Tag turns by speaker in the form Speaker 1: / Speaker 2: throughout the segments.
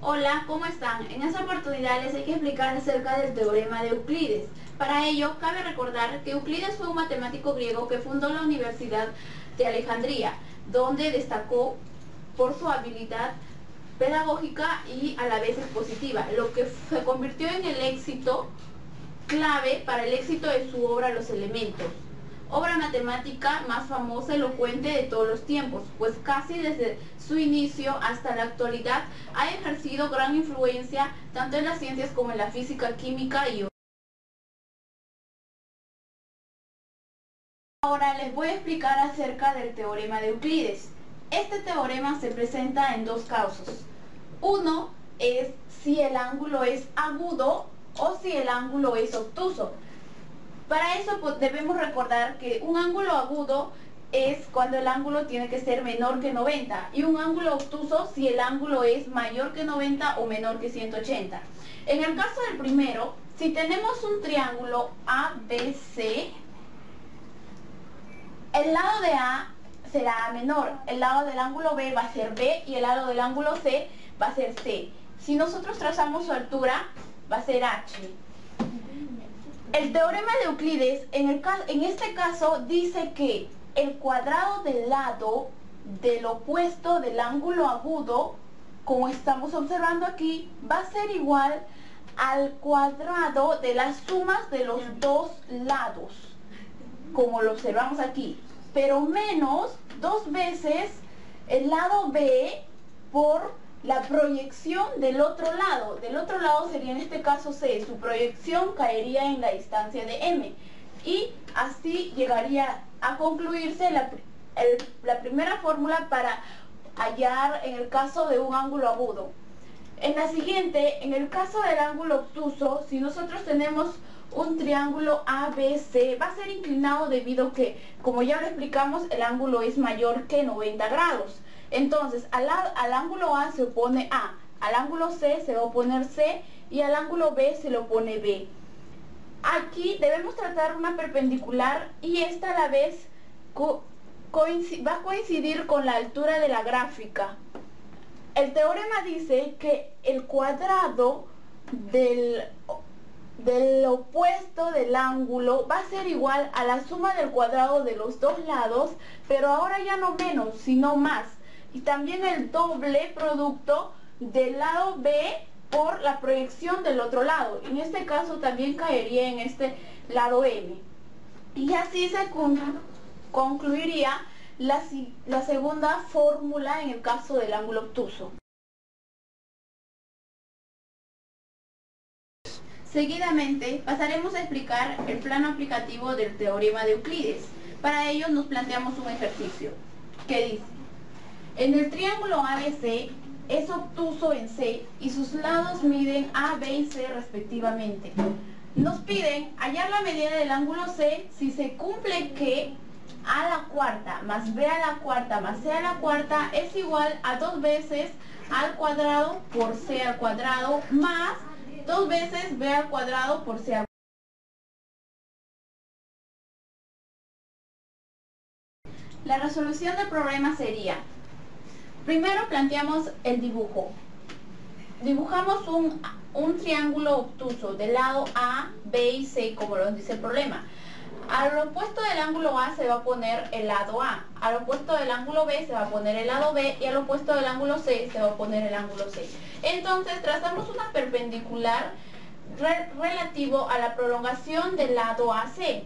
Speaker 1: Hola, ¿cómo están? En esta oportunidad les hay que explicar acerca del teorema de Euclides. Para ello, cabe recordar que Euclides fue un matemático griego que fundó la Universidad de Alejandría, donde destacó por su habilidad pedagógica y a la vez expositiva, lo que se convirtió en el éxito clave para el éxito de su obra Los Elementos, obra matemática más famosa y elocuente de todos los tiempos, pues casi desde su inicio hasta la actualidad ha ejercido gran influencia tanto en las ciencias como en la física, química y otras. Ahora les voy a explicar acerca del teorema de Euclides. Este teorema se presenta en dos casos. Uno es si el ángulo es agudo o si el ángulo es obtuso. Para eso debemos recordar que un ángulo agudo es cuando el ángulo tiene que ser menor que 90 y un ángulo obtuso si el ángulo es mayor que 90 o menor que 180. En el caso del primero, si tenemos un triángulo ABC, el lado de A será A menor, el lado del ángulo B va a ser B y el lado del ángulo C va a ser C. Si nosotros trazamos su altura, va a ser H. El teorema de Euclides, en este caso, dice que el cuadrado del lado del opuesto del ángulo agudo, como estamos observando aquí, va a ser igual al cuadrado de las sumas de los dos lados, como lo observamos aquí, pero menos 2 veces el lado B por la proyección del otro lado. Del otro lado sería en este caso C, su proyección caería en la distancia de M y así llegaría a concluirse la primera fórmula para hallar en el caso de un ángulo agudo. En la siguiente, en el caso del ángulo obtuso, si nosotros tenemos un triángulo ABC, va a ser inclinado debido a que, como ya lo explicamos, el ángulo es mayor que 90 grados. Entonces, al ángulo A se opone A, al ángulo C se va a oponer C y al ángulo B se le opone B. Aquí debemos tratar una perpendicular y esta a la vez va a coincidir con la altura de la gráfica. El teorema dice que el cuadrado del opuesto del ángulo va a ser igual a la suma del cuadrado de los dos lados, pero ahora ya no menos, sino más. Y también el doble producto del lado B por la proyección del otro lado. En este caso también caería en este lado M. Y así se concluiría la segunda fórmula en el caso del ángulo obtuso. Seguidamente pasaremos a explicar el plano aplicativo del teorema de Euclides. Para ello nos planteamos un ejercicio que dice: en el triángulo ABC es obtuso en C y sus lados miden A, B y C respectivamente. Nos piden hallar la medida del ángulo C si se cumple que A a la cuarta más B a la cuarta más C a la cuarta es igual a 2 veces A al cuadrado por C al cuadrado más 2 veces B al cuadrado por C al cuadrado. La resolución del problema sería: primero planteamos el dibujo. Dibujamos un triángulo obtuso del lado A, B y C, como lo dice el problema. Al opuesto del ángulo A se va a poner el lado A, al opuesto del ángulo B se va a poner el lado B y al opuesto del ángulo C se va a poner el ángulo C. Entonces trazamos una perpendicular relativo a la prolongación del lado AC.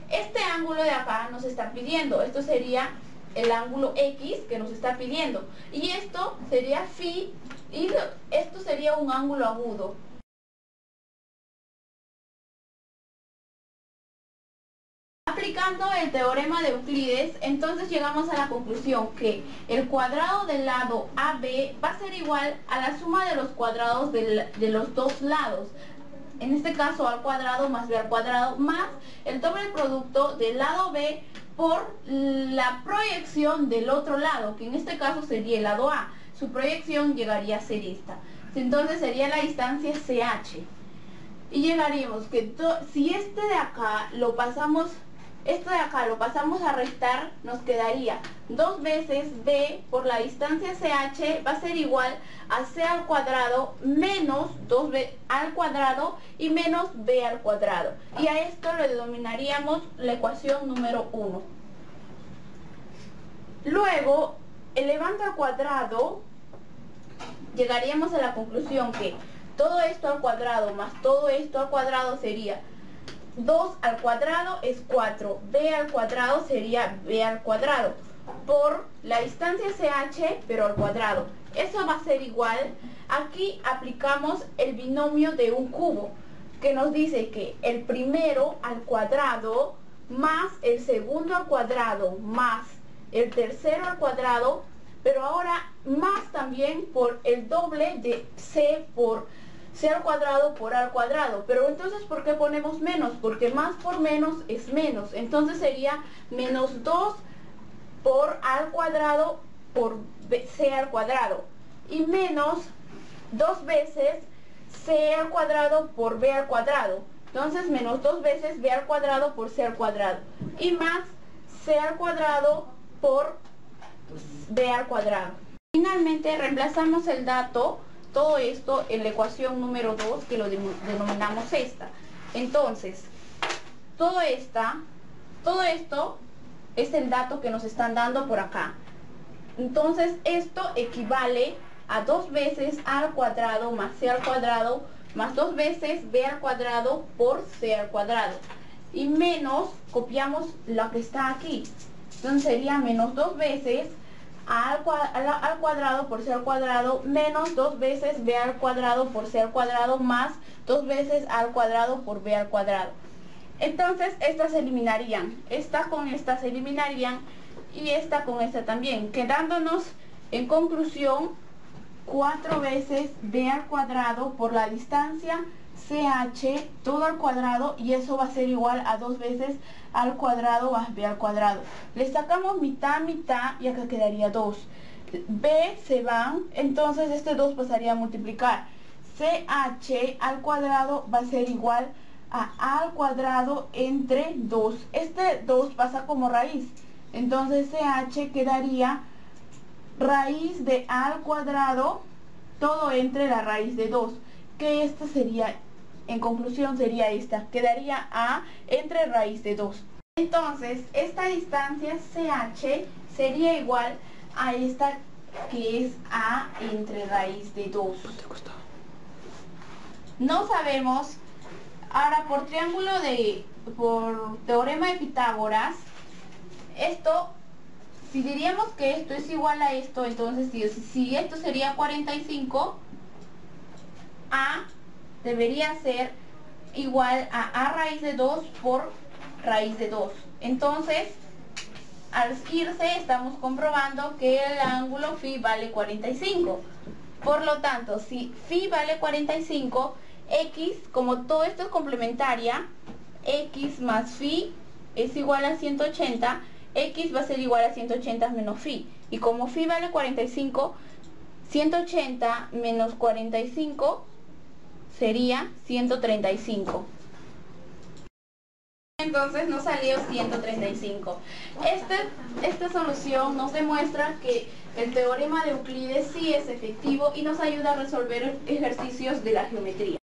Speaker 1: Este ángulo de acá nos está pidiendo, esto sería el ángulo X que nos está pidiendo, y esto sería phi y esto sería un ángulo agudo. Aplicando el teorema de Euclides, entonces llegamos a la conclusión que el cuadrado del lado AB va a ser igual a la suma de los cuadrados de los dos lados. En este caso A al cuadrado más B al cuadrado más el doble producto del lado B por la proyección del otro lado, que en este caso sería el lado A. Su proyección llegaría a ser esta. Entonces sería la distancia CH. Y llegaríamos que si este de acá lo pasamos Esto de acá lo pasamos a restar, nos quedaría 2 veces b por la distancia CH va a ser igual a c al cuadrado menos 2b al cuadrado y menos b al cuadrado. Y a esto le denominaríamos la ecuación número 1. Luego, elevando al cuadrado, llegaríamos a la conclusión que todo esto al cuadrado más todo esto al cuadrado sería 2 al cuadrado es 4, b al cuadrado sería b al cuadrado, por la distancia CH, pero al cuadrado. Eso va a ser igual, aquí aplicamos el binomio de un cubo, que nos dice que el primero al cuadrado más el segundo al cuadrado más el tercero al cuadrado, pero ahora más también por el doble de c por c al cuadrado por a al cuadrado. Pero entonces, ¿por qué ponemos menos? Porque más por menos es menos. Entonces sería menos 2 por a al cuadrado por c al cuadrado. Y menos 2 veces c al cuadrado por b al cuadrado. Entonces menos 2 veces b al cuadrado por c al cuadrado. Y más c al cuadrado por b al cuadrado. Finalmente reemplazamos el dato, todo esto, en la ecuación número 2, que lo denominamos esta. Entonces, todo esto es el dato que nos están dando por acá. Entonces, esto equivale a 2 veces a al cuadrado más c al cuadrado más 2 veces b al cuadrado por c al cuadrado. Y menos, copiamos lo que está aquí. Entonces sería menos 2 veces a al cuadrado por c al cuadrado menos 2 veces b al cuadrado por c al cuadrado más 2 veces a al cuadrado por b al cuadrado. Entonces estas se eliminarían, esta con esta se eliminarían y esta con esta también, quedándonos en conclusión 4 veces b al cuadrado por la distancia CH todo al cuadrado, y eso va a ser igual a 2 veces al cuadrado más b al cuadrado. Le sacamos mitad, mitad y acá quedaría 2. B se van, entonces este 2 pasaría a multiplicar. CH al cuadrado va a ser igual a al cuadrado entre 2. Este 2 pasa como raíz, entonces CH quedaría raíz de a al cuadrado todo entre la raíz de 2, que esta sería, en conclusión sería esta, quedaría a entre raíz de 2. Entonces esta distancia CH sería igual a esta que es a entre raíz de 2. No sabemos, ahora por teorema de Pitágoras, esto, si diríamos que esto es igual a esto, entonces si esto sería 45, a debería ser igual a raíz de 2 por raíz de 2. Entonces, al irse, estamos comprobando que el ángulo φ vale 45. Por lo tanto, si φ vale 45, x, como todo esto es complementaria, x más φ es igual a 180, x va a ser igual a 180 menos φ. Y como φ vale 45, 180 menos 45 sería 135. Entonces nos salió 135. Esta solución nos demuestra que el teorema de Euclides sí es efectivo y nos ayuda a resolver ejercicios de la geometría.